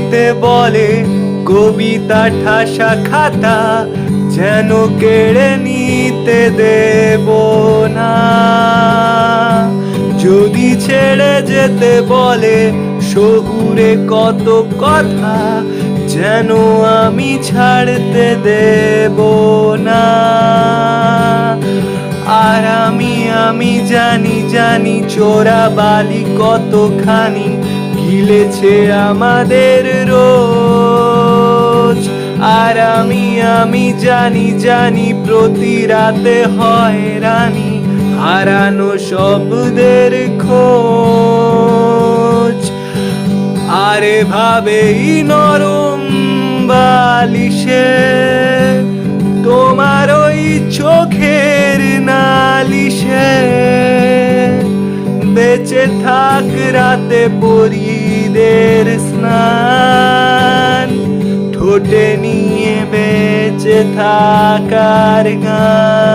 নিতে বলে কবিতা ঠাসা খাতা, যেন কেড়ে নিতে দেব না। যদি ছেড়ে যেতে বলে শহুরে কত কথা, যেন আমি ছাড়তে দেব না। আর আমি জানি চোরা বালি কতখানি গিলেছে আমাদের রোজ। আর আমি জানি প্রতি রাতে হয়রানি, হারানো শব্দের খোঁজ। আর এভাবেই নরম বালিশে তোমার ওই চোখের নালিশে বেঁচে থাক রাতে পরীদের স্নান, ঠোঁটে নিয়ে বেঁচে থাকার গান।